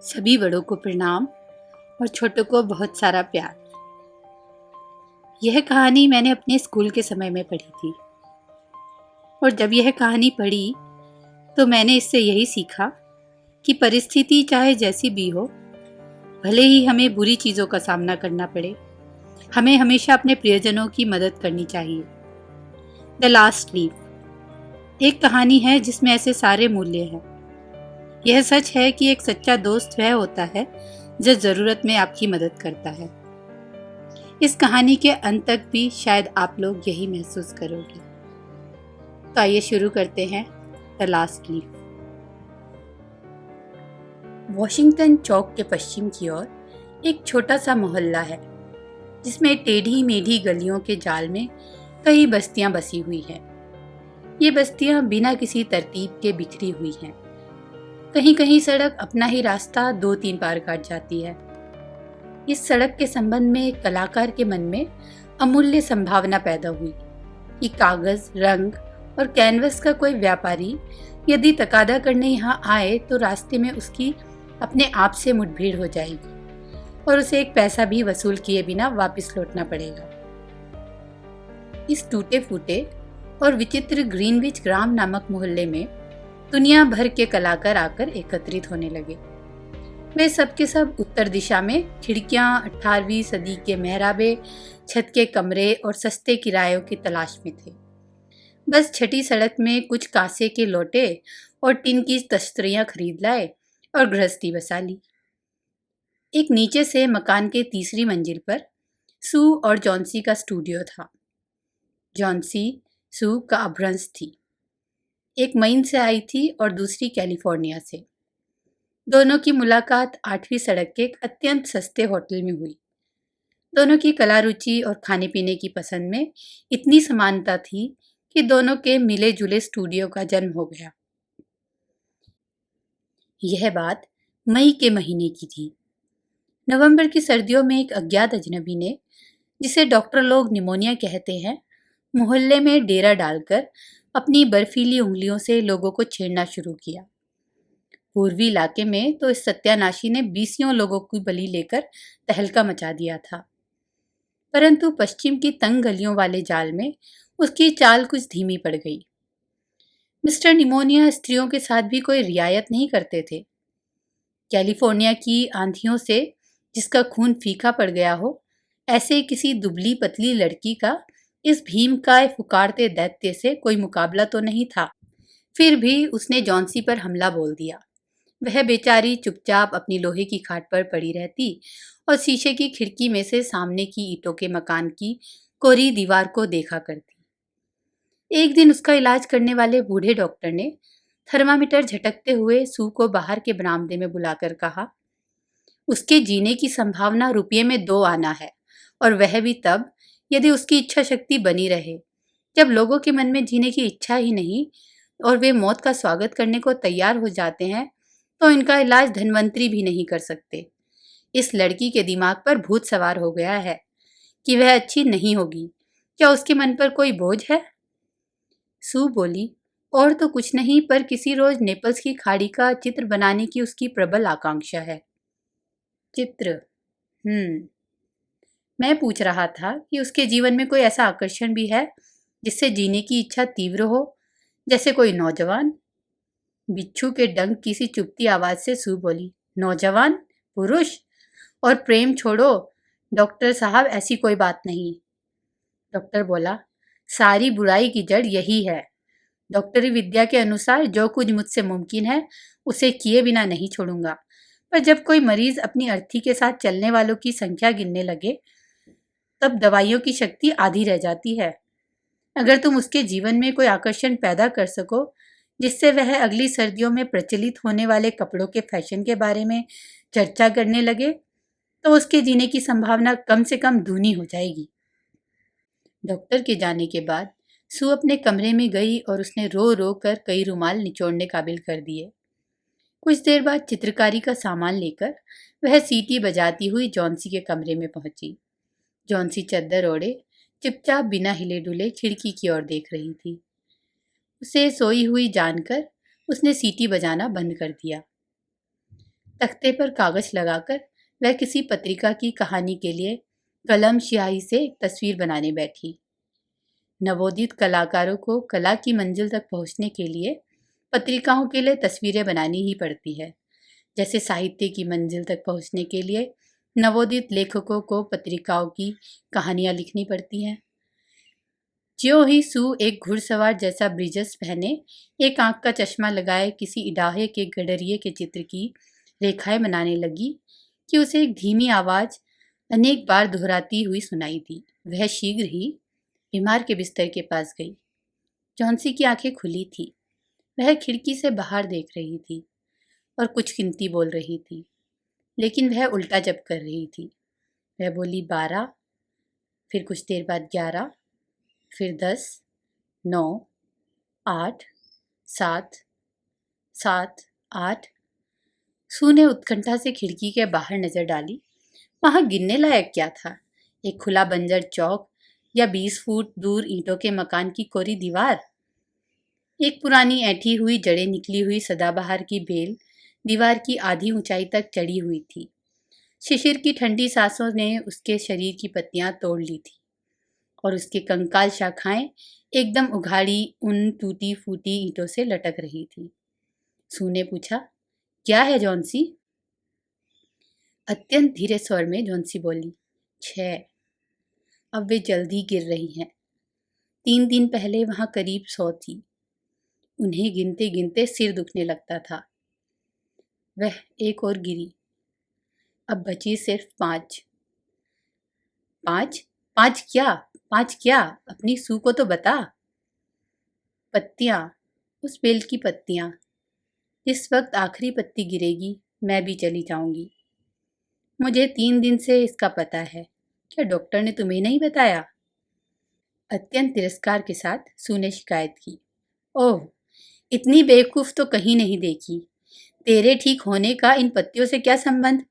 सभी बड़ों को प्रणाम और छोटों को बहुत सारा प्यार। यह कहानी मैंने अपने स्कूल के समय में पढ़ी थी और जब यह कहानी पढ़ी तो मैंने इससे यही सीखा कि परिस्थिति चाहे जैसी भी हो, भले ही हमें बुरी चीज़ों का सामना करना पड़े, हमें हमेशा अपने प्रियजनों की मदद करनी चाहिए। द लास्ट लीफ एक कहानी है जिसमें ऐसे सारे मूल्य हैं। यह सच है कि एक सच्चा दोस्त वह होता है जो ज़रूरत में आपकी मदद करता है। इस कहानी के अंत तक भी शायद आप लोग यही महसूस करोगे। तो आइए शुरू करते हैं द लास्ट लीफ। वॉशिंगटन चौक के पश्चिम की ओर एक छोटा सा मोहल्ला है जिसमें टेढ़ी मेढ़ी गलियों के जाल में कई बस्तियां बसी हुई हैं। ये बस्तियां बिना किसी तरतीब के बिखरी हुई हैं। कहीं कहीं सड़क अपना ही रास्ता 2-3 बार काट जाती है। इस सड़क के संबंध में एक कलाकार के मन में अमूल्य संभावना पैदा हुई कि कागज, रंग और कैनवस का कोई व्यापारी यदि तकादा करने यहाँ आए तो रास्ते में उसकी अपने आप से मुठभेड़ हो जाएगी और उसे एक पैसा भी वसूल किए बिना वापस लौटना पड़ेगा। इस टूटे फूटे और विचित्र ग्रीनविच ग्राम नामक मोहल्ले में दुनिया भर के कलाकार आकर एकत्रित होने लगे। वे सब के सब उत्तर दिशा में खिड़कियां, 18वीं सदी के मेहराबे, छत के कमरे और सस्ते किरायों की तलाश में थे। बस छठी सड़क में कुछ कांसे के लोटे और टिन की तश्तरियां खरीद लाए और गृहस्थी बसा ली। एक नीचे से मकान के तीसरी मंजिल पर सू और जॉन्सी का स्टूडियो था। जॉन्सी सू का अपभ्रंश थी। एक मैन से आई थी और दूसरी कैलिफोर्निया से। दोनों की मुलाकात 8वीं सड़क के एक अत्यंत सस्ते होटल में हुई। दोनों की कला रुचि और खाने पीने की पसंद में इतनी समानता थी कि दोनों के मिले जुले स्टूडियो का जन्म हो गया। यह बात मई के महीने की थी। नवंबर की सर्दियों में एक अज्ञात अजनबी ने, जिसे डॉक्टर लोग निमोनिया कहते हैं, मोहल्ले में डेरा डालकर अपनी बर्फीली उंगलियों से लोगों को छेड़ना शुरू किया। पूर्वी इलाके में तो इस सत्यानाशी ने 20 लोगों की बलि लेकर तहलका मचा दिया था, परंतु पश्चिम की तंग गलियों वाले जाल में उसकी चाल कुछ धीमी पड़ गई। मिस्टर निमोनिया स्त्रियों के साथ भी कोई रियायत नहीं करते थे। कैलिफोर्निया की आंधियों से जिसका खून फीका पड़ गया हो, ऐसे किसी दुबली पतली लड़की का इस भीमकाय फुकारते दैत्य से कोई मुकाबला तो नहीं था। फिर भी उसने जॉन्सी पर हमला बोल दिया। वह बेचारी चुपचाप अपनी लोहे की खाट पर पड़ी रहती और शीशे की खिड़की में से सामने की ईंटों के मकान की कोरी दीवार को देखा करती। एक दिन उसका इलाज करने वाले बूढ़े डॉक्टर ने थर्मामीटर झटकते हुए सू को बाहर के बरामदे में बुलाकर कहा, उसके जीने की संभावना रुपये में 2 आना है, और वह भी तब यदि उसकी इच्छा शक्ति बनी रहे। जब लोगों के मन में जीने की इच्छा ही नहीं और वे मौत का स्वागत करने को तैयार हो जाते हैं तो इनका इलाज धनवंतरी भी नहीं कर सकते। इस लड़की के दिमाग पर भूत सवार हो गया है कि वह अच्छी नहीं होगी। क्या उसके मन पर कोई बोझ है? सू बोली, और तो कुछ नहीं, पर किसी रोज नेपल्स की खाड़ी का चित्र बनाने की उसकी प्रबल आकांक्षा है। चित्र? मैं पूछ रहा था कि उसके जीवन में कोई ऐसा आकर्षण भी है जिससे जीने की इच्छा तीव्र हो, जैसे कोई नौजवान? बिच्छू के डंक की सी चुभती आवाज से सू बोली, नौजवान? पुरुष? और प्रेम छोड़ो डॉक्टर साहब, ऐसी कोई बात नहीं। डॉक्टर बोला, सारी बुराई की जड़ यही है। डॉक्टरी विद्या के अनुसार जो कुछ मुझसे मुमकिन है उसे किए बिना नहीं छोड़ूंगा, पर जब कोई मरीज अपनी अर्थी के साथ चलने वालों की संख्या गिनने लगे तब दवाइयों की शक्ति आधी रह जाती है। अगर तुम उसके जीवन में कोई आकर्षण पैदा कर सको जिससे वह अगली सर्दियों में प्रचलित होने वाले कपड़ों के फैशन के बारे में चर्चा करने लगे तो उसके जीने की संभावना कम से कम दूनी हो जाएगी। डॉक्टर के जाने के बाद सू अपने कमरे में गई और उसने रो रो कर कई रुमाल निचोड़ने काबिल कर दिए। कुछ देर बाद चित्रकारी का सामान लेकर वह सीटी बजाती हुई जॉन्सी के कमरे में पहुंची। जॉन्सी चद्दर ओढ़े चुपचाप बिना हिले डुले खिड़की की ओर देख रही थी। उसे सोई हुई जानकर उसने सीटी बजाना बंद कर दिया। तख्ते पर कागज लगाकर वह किसी पत्रिका की कहानी के लिए कलम स्याही से एक तस्वीर बनाने बैठी। नवोदित कलाकारों को कला की मंजिल तक पहुंचने के लिए पत्रिकाओं के लिए तस्वीरें बनानी ही पड़ती है, जैसे साहित्य की मंजिल तक पहुंचने के लिए नवोदित लेखकों को पत्रिकाओं की कहानियां लिखनी पड़ती हैं। ज्यों ही सू एक घुड़सवार जैसा ब्रिजस पहने, एक आंख का चश्मा लगाए किसी इडाहे के गडरिये के चित्र की रेखाएं बनाने लगी कि उसे एक धीमी आवाज अनेक बार दोहराती हुई सुनाई दी। वह शीघ्र ही बीमार के बिस्तर के पास गई। जॉन्सी की आंखें खुली थी। वह खिड़की से बाहर देख रही थी और कुछ गिनती बोल रही थी, लेकिन वह उल्टा जप कर रही थी। वह बोली 12, फिर कुछ देर बाद 11, फिर 10, 9, 8, 7, 7, 8। सू ने उत्कंठा से खिड़की के बाहर नजर डाली। वहां गिनने लायक क्या था? एक खुला बंजर चौक या 20 फुट दूर ईंटों के मकान की कोरी दीवार? एक पुरानी ऐंठी हुई जड़ें निकली हुई सदाबहार की बेल दीवार की आधी ऊंचाई तक चढ़ी हुई थी। शिशिर की ठंडी सांसों ने उसके शरीर की पत्तियां तोड़ ली थी और उसके कंकाल शाखाएं एकदम उघाड़ी उन टूटी फूटी ईंटों से लटक रही थी। सू ने पूछा, क्या है जॉन्सी? अत्यंत धीरे स्वर में जॉन्सी बोली, 6। अब वे जल्दी गिर रही हैं। 3 दिन पहले वहां करीब 100 थी। उन्हें गिनते गिनते सिर दुखने लगता था। वह एक और गिरी। अब बची सिर्फ 5। 5? 5 क्या? 5 क्या? अपनी सू को तो बता। पत्तियां, उस बेल की पत्तियां। जिस वक्त आखिरी पत्ती गिरेगी मैं भी चली जाऊंगी। मुझे 3 दिन से इसका पता है। क्या डॉक्टर ने तुम्हें नहीं बताया? अत्यंत तिरस्कार के साथ सू ने शिकायत की। ओह, इतनी बेवकूफ तो कहीं नहीं देखी। तेरे ठीक होने का इन पत्तियों से क्या संबंध?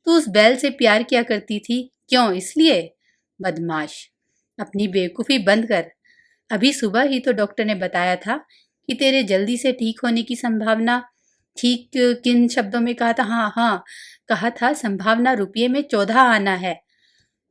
तू उस बैल से प्यार किया करती थी, क्यों? इसलिए? बदमाश, अपनी बेवकूफ़ी बंद कर। अभी सुबह ही तो डॉक्टर ने बताया था कि तेरे जल्दी से ठीक होने की संभावना। ठीक किन शब्दों में कहा था? हाँ हाँ, कहा था संभावना रुपये में 14 आना है।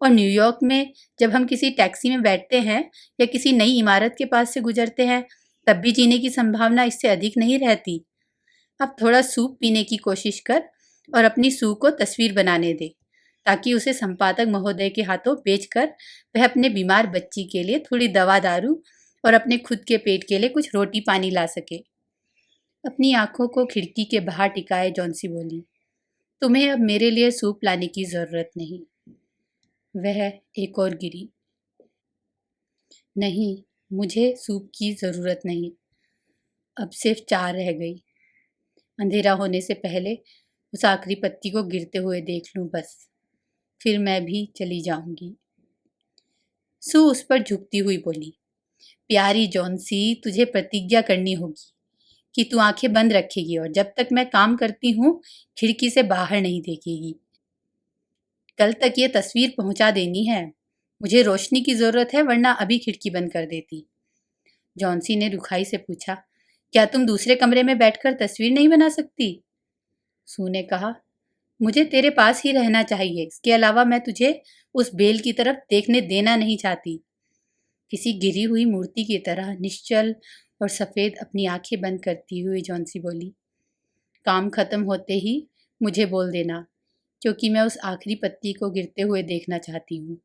और न्यूयॉर्क में जब हम किसी टैक्सी में बैठते हैं या किसी नई इमारत के पास से गुजरते हैं, तब भी जीने की संभावना इससे अधिक नहीं रहती। अब थोड़ा सूप पीने की कोशिश कर और अपनी सू को तस्वीर बनाने दे, ताकि उसे संपादक महोदय के हाथों बेचकर वह अपने बीमार बच्ची के लिए थोड़ी दवा दारू और अपने खुद के पेट के लिए कुछ रोटी पानी ला सके। अपनी आंखों को खिड़की के बाहर टिकाए जॉन्सी बोली, तुम्हें अब मेरे लिए सूप लाने की जरूरत नहीं। वह एक और गिरी। नहीं, मुझे सूप की जरूरत नहीं। अब सिर्फ 4 रह गई। अंधेरा होने से पहले उस आखिरी पत्ती को गिरते हुए देख लूं बस, फिर मैं भी चली जाऊंगी। सू उस पर झुकती हुई बोली, प्यारी जॉन्सी, तुझे प्रतिज्ञा करनी होगी कि तू आंखें बंद रखेगी और जब तक मैं काम करती हूँ खिड़की से बाहर नहीं देखेगी। कल तक ये तस्वीर पहुंचा देनी है। मुझे रोशनी की जरूरत है, वरना अभी खिड़की बंद कर देती। जॉन्सी ने रुखाई से पूछा, क्या तुम दूसरे कमरे में बैठकर तस्वीर नहीं बना सकती? सू ने कहा, मुझे तेरे पास ही रहना चाहिए। इसके अलावा मैं तुझे उस बेल की तरफ देखने देना नहीं चाहती। किसी गिरी हुई मूर्ति की तरह निश्चल और सफ़ेद अपनी आंखें बंद करती हुई जॉन्सी बोली, काम खत्म होते ही मुझे बोल देना, क्योंकि मैं उस आखिरी पत्ती को गिरते हुए देखना चाहती हूँ।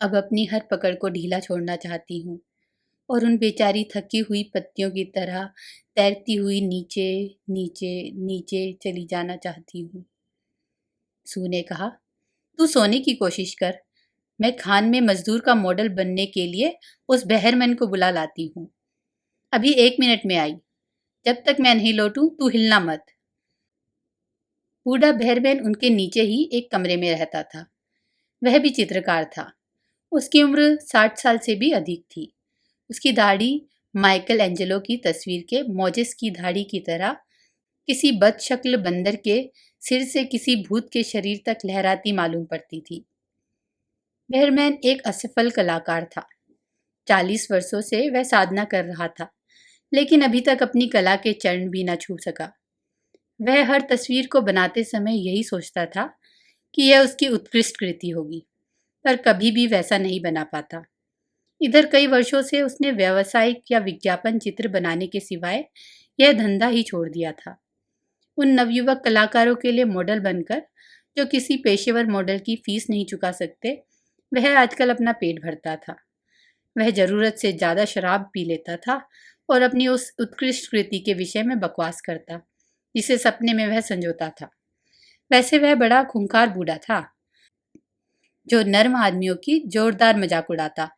अब अपनी हर पकड़ को ढीला छोड़ना चाहती हूँ और उन बेचारी थकी हुई पत्तियों की तरह तैरती हुई नीचे नीचे नीचे चली जाना चाहती हूँ। सू ने कहा, तू सोने की कोशिश कर। मैं खान में मजदूर का मॉडल बनने के लिए उस बहरमैन को बुला लाती हूँ। अभी 1 मिनट में आई। जब तक मैं नहीं लौटूं तू हिलना मत। बूढ़ा बहरमैन उनके नीचे ही एक कमरे में रहता था। वह भी चित्रकार था। उसकी उम्र 60 साल से भी अधिक थी। उसकी दाढ़ी माइकल एंजेलो की तस्वीर के मोजेस की दाढ़ी की तरह किसी बदशक्ल बंदर के सिर से किसी भूत के शरीर तक लहराती मालूम पड़ती थी। बहरमैन एक असफल कलाकार था। 40 वर्षों से वह साधना कर रहा था, लेकिन अभी तक अपनी कला के चरण भी न छू सका। वह हर तस्वीर को बनाते समय यही सोचता था कि यह उसकी उत्कृष्ट कृति होगी, पर कभी भी वैसा नहीं बना पाता। इधर कई वर्षों से उसने व्यावसायिक या विज्ञापन चित्र बनाने के सिवाय यह धंधा ही छोड़ दिया था। उन नवयुवक कलाकारों के लिए मॉडल बनकर, जो किसी पेशेवर मॉडल की फीस नहीं चुका सकते, वह आजकल अपना पेट भरता था। वह जरूरत से ज्यादा शराब पी लेता था और अपनी उस उत्कृष्ट कृति के विषय में बकवास करता, जिसे सपने में वह संजोता था। वैसे वह बड़ा खूंखार बूढ़ा था, जो नर्म आदमियों की जोरदार मजाक उड़ाता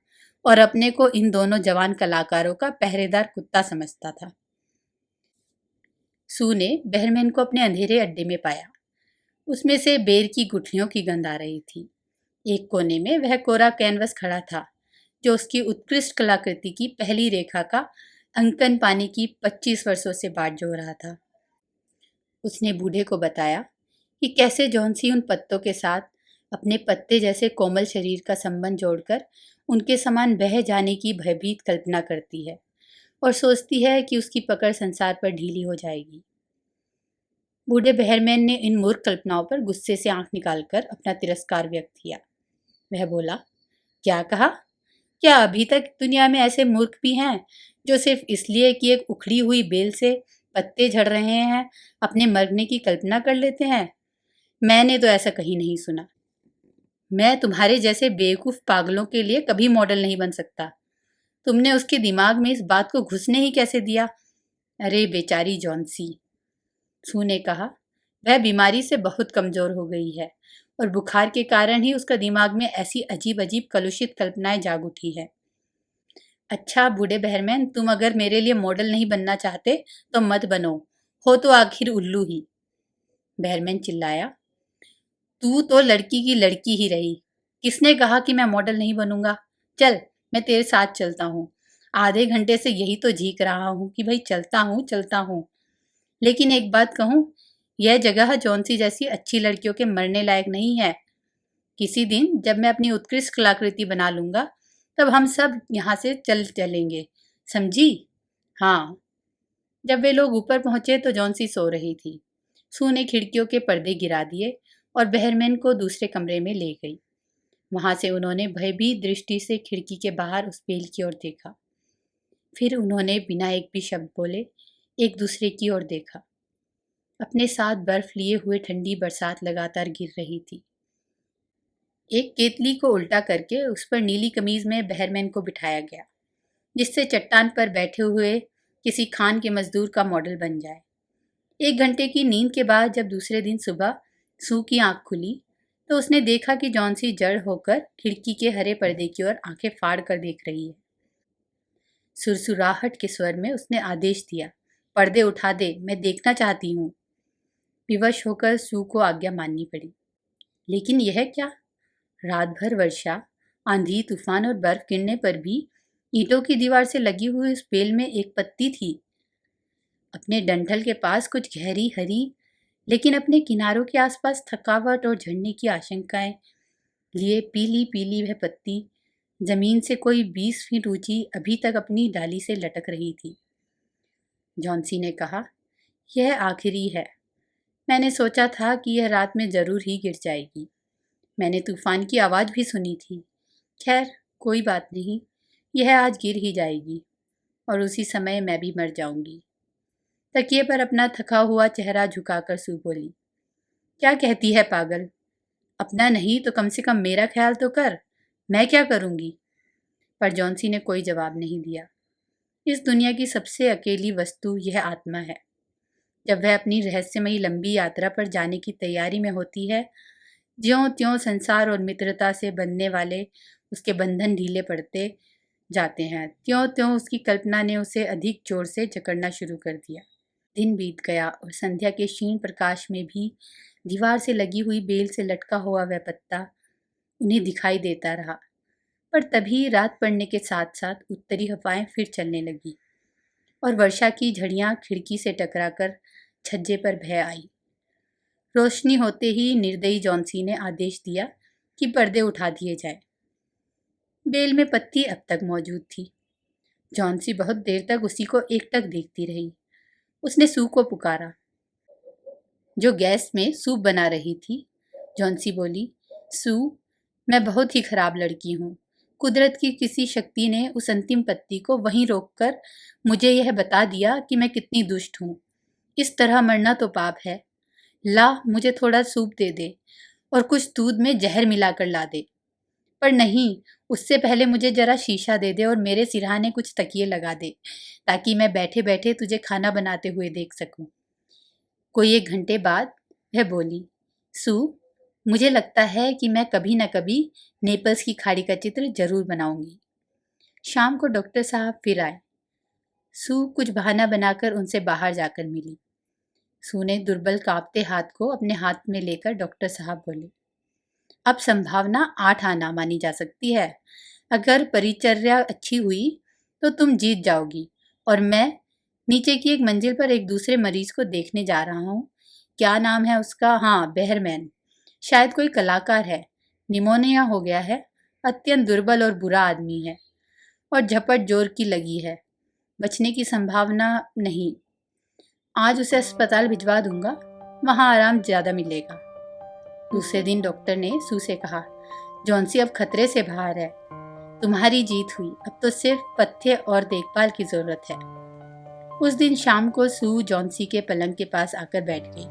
और अपने को इन दोनों जवान कलाकारों का पहरेदार कुत्ता समझता था। सू ने बहरमैन को अपने अंधेरे अड्डे में पाया। उसमें से बेर की गुठलियों की गंध आ रही थी। एक कोने में वह कोरा कैनवस खड़ा था, जो उसकी उत्कृष्ट कलाकृति की पहली रेखा का अंकन पाने की 25 वर्षों से बाट जो रहा था। उसने बूढ़े को बताया कि कैसे जॉन्सी उन पत्तों के साथ अपने पत्ते जैसे कोमल शरीर का संबंध जोड़कर उनके समान बह जाने की भयभीत कल्पना करती है और सोचती है कि उसकी पकड़ संसार पर ढीली हो जाएगी। बूढ़े बहरमैन ने इन मूर्ख कल्पनाओं पर गुस्से से आंख निकालकर अपना तिरस्कार व्यक्त किया। वह बोला, क्या कहा? क्या अभी तक दुनिया में ऐसे मूर्ख भी हैं जो सिर्फ इसलिए कि एक उखड़ी हुई बेल से पत्ते झड़ रहे हैं अपने मरने की कल्पना कर लेते हैं? मैंने तो ऐसा कहीं नहीं सुना। मैं तुम्हारे जैसे बेवकूफ पागलों के लिए कभी मॉडल नहीं बन सकता। तुमने उसके दिमाग में इस बात को घुसने ही कैसे दिया? अरे बेचारी जॉन्सी, सू ने कहा, वह बीमारी से बहुत कमजोर हो गई है और बुखार के कारण ही उसका दिमाग में ऐसी अजीब अजीब कलुषित कल्पनाएं जाग उठी है। अच्छा बूढ़े बहरमैन, तुम अगर मेरे लिए मॉडल नहीं बनना चाहते तो मत बनो, हो तो आखिर उल्लू ही। बहरमैन चिल्लाया, तू तो लड़की की लड़की ही रही। किसने कहा कि मैं मॉडल नहीं बनूंगा? चल, मैं तेरे साथ चलता हूँ। आधे घंटे से यही तो झीक रहा हूँ कि भाई चलता हूँ चलता हूँ। लेकिन एक बात कहूँ, यह जगह जॉन्सी जैसी अच्छी लड़कियों के मरने लायक नहीं है। किसी दिन जब मैं अपनी उत्कृष्ट कलाकृति बना लूंगा, तब हम सब यहाँ से चल चलेंगे, समझी? हाँ। जब वे लोग ऊपर पहुंचे तो जॉन्सी सो रही थी। सू ने खिड़कियों के पर्दे गिरा दिए और बहरमैन को दूसरे कमरे में ले गई। वहां से उन्होंने भयभीत दृष्टि से खिड़की के बाहर उस बेल की ओर देखा। फिर उन्होंने बिना एक भी शब्द बोले एक दूसरे की ओर देखा। अपने साथ बर्फ लिए हुए ठंडी बरसात लगातार गिर रही थी। एक केतली को उल्टा करके उस पर नीली कमीज में बहरमैन को बिठाया गया, जिससे चट्टान पर बैठे हुए किसी खान के मजदूर का मॉडल बन जाए। 1 घंटे की नींद के बाद जब दूसरे दिन सुबह सू की आंख खुली तो उसने देखा कि जॉन्सी जड़ होकर खिड़की के हरे पर्दे की ओर आंखें फाड़ कर देख रही है। सुरसुराहट के स्वर में उसने आदेश दिया, पर्दे उठा दे, मैं देखना चाहती हूँ। विवश होकर सू को आज्ञा माननी पड़ी। लेकिन यह क्या? रात भर वर्षा, आंधी, तूफान और बर्फ गिरने पर भी ईंटों की दीवार से लगी हुई उस बेल में एक पत्ती थी। अपने डंठल के पास कुछ गहरी हरी, लेकिन अपने किनारों के आसपास थकावट और झड़ने की आशंकाएं लिए पीली पीली वह पत्ती जमीन से कोई 20 फीट ऊंची अभी तक अपनी डाली से लटक रही थी। जॉन्सी ने कहा, यह आखिरी है। मैंने सोचा था कि यह रात में जरूर ही गिर जाएगी। मैंने तूफान की आवाज भी सुनी थी। खैर, कोई बात नहीं, यह आज गिर ही जाएगी और उसी समय मैं भी मर जाऊंगी। तकिए पर अपना थका हुआ चेहरा झुकाकर सू बोली, क्या कहती है पागल? अपना नहीं तो कम से कम मेरा ख्याल तो कर। मैं क्या करूंगी? पर जॉन्सी ने कोई जवाब नहीं दिया। इस दुनिया की सबसे अकेली वस्तु यह आत्मा है। जब वह अपनी रहस्यमयी लंबी यात्रा पर जाने की तैयारी में होती है, ज्यों त्यों संसार और मित्रता से बनने वाले उसके बंधन ढीले पड़ते जाते हैं, त्यों त्यों उसकी कल्पना ने उसे अधिक जोर से जकड़ना शुरू कर दिया। दिन बीत गया और संध्या के क्षीण प्रकाश में भी दीवार से लगी हुई बेल से लटका हुआ वह पत्ता उन्हें दिखाई देता रहा। पर तभी रात पड़ने के साथ साथ उत्तरी हवाएं फिर चलने लगी और वर्षा की झड़ियां खिड़की से टकराकर छज्जे पर बह आई। रोशनी होते ही निर्दयी जॉन्सी ने आदेश दिया कि पर्दे उठा दिए जाए। बेल में पत्ती अब तक मौजूद थी। जॉन्सी बहुत देर तक उसी को एकटक देखती रही। उसने सू को पुकारा, जो गैस में सूप बना रही थी। जॉन्सी बोली, सू, मैं बहुत ही खराब लड़की हूँ। कुदरत की किसी शक्ति ने उस अंतिम पत्ती को वहीं रोककर मुझे यह बता दिया कि मैं कितनी दुष्ट हूँ। इस तरह मरना तो पाप है। ला, मुझे थोड़ा सूप दे दे और कुछ दूध में जहर मिलाकर ला दे। पर नहीं, उससे पहले मुझे जरा शीशा दे दे और मेरे सिरहाने कुछ तकिए लगा दे, ताकि मैं बैठे बैठे तुझे खाना बनाते हुए देख सकूं। कोई 1 घंटे बाद वह बोली, सू, मुझे लगता है कि मैं कभी न कभी नेपल्स की खाड़ी का चित्र जरूर बनाऊंगी। शाम को डॉक्टर साहब फिर आए। सू कुछ बहाना बनाकर उनसे बाहर जाकर मिली। सू ने दुर्बल कांपते हाथ को अपने हाथ में लेकर डॉक्टर साहब बोले, अब संभावना 8 आना मानी जा सकती है। अगर परिचर्या अच्छी हुई तो तुम जीत जाओगी और मैं नीचे की एक मंजिल पर एक दूसरे मरीज को देखने जा रहा हूँ। क्या नाम है उसका? हाँ, बेहरमैन। शायद कोई कलाकार है। निमोनिया हो गया है। अत्यंत दुर्बल और बुरा आदमी है और झपट जोर की लगी है। बचने की संभावना नहीं। आज उसे अस्पताल भिजवा दूंगा, वहाँ आराम ज़्यादा मिलेगा। दूसरे दिन डॉक्टर ने सू से कहा, जॉन्सी अब खतरे से बाहर है। तुम्हारी जीत हुई। अब तो सिर्फ पथ्य और देखभाल की जरूरत है। उस दिन शाम को सू जॉन्सी के पलंग के पास आकर बैठ गई।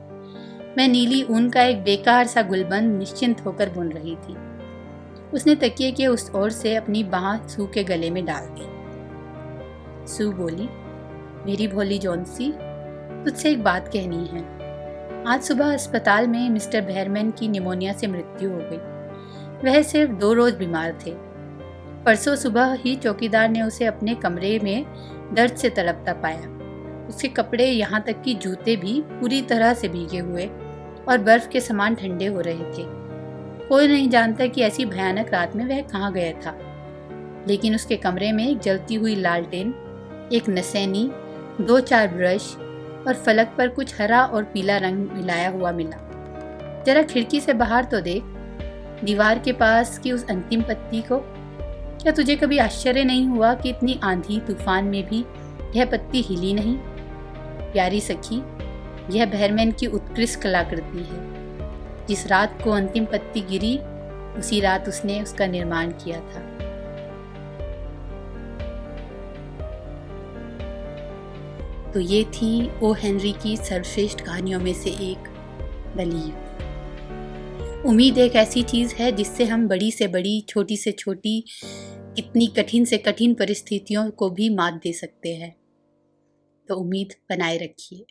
मैं नीली ऊन का एक बेकार सा गुलबंद निश्चिंत होकर बुन रही थी। उसने तकिए के उस ओर से अपनी बांह सू के गले में डाल दी। सू बोली, मेरी भोली जॉन्सी, तुझसे एक बात कहनी है। आज सुबह अस्पताल में मिस्टर बेहरमैन की निमोनिया से मृत्यु हो गई। वह सिर्फ 2 रोज बीमार थे। परसों सुबह ही चौकीदार ने उसे अपने कमरे में दर्द से तड़पता पाया। उसके कपड़े, यहाँ तक कि जूते भी पूरी तरह से भीगे हुए और बर्फ के समान ठंडे हो रहे थे। कोई नहीं जानता कि ऐसी भयानक रात में वह कहाँ गया था, लेकिन उसके कमरे में एक जलती हुई लालटेन, एक नसैनी, 2-4 ब्रश और फलक पर कुछ हरा और पीला रंग मिलाया हुआ मिला। जरा खिड़की से बाहर तो देख, दीवार के पास की उस अंतिम पत्ती को। क्या तुझे कभी आश्चर्य नहीं हुआ कि इतनी आंधी तूफान में भी यह पत्ती हिली नहीं? प्यारी सखी, यह बेहरमैन की उत्कृष्ट कलाकृति है। जिस रात को अंतिम पत्ती गिरी, उसी रात उसने उसका निर्माण किया था। तो ये थी ओ हेनरी की सर्वश्रेष्ठ कहानियों में से एक, बिलीव। उम्मीद एक ऐसी चीज़ है जिससे हम बड़ी से बड़ी, छोटी से छोटी, कितनी कठिन से कठिन परिस्थितियों को भी मात दे सकते हैं। तो उम्मीद बनाए रखिए।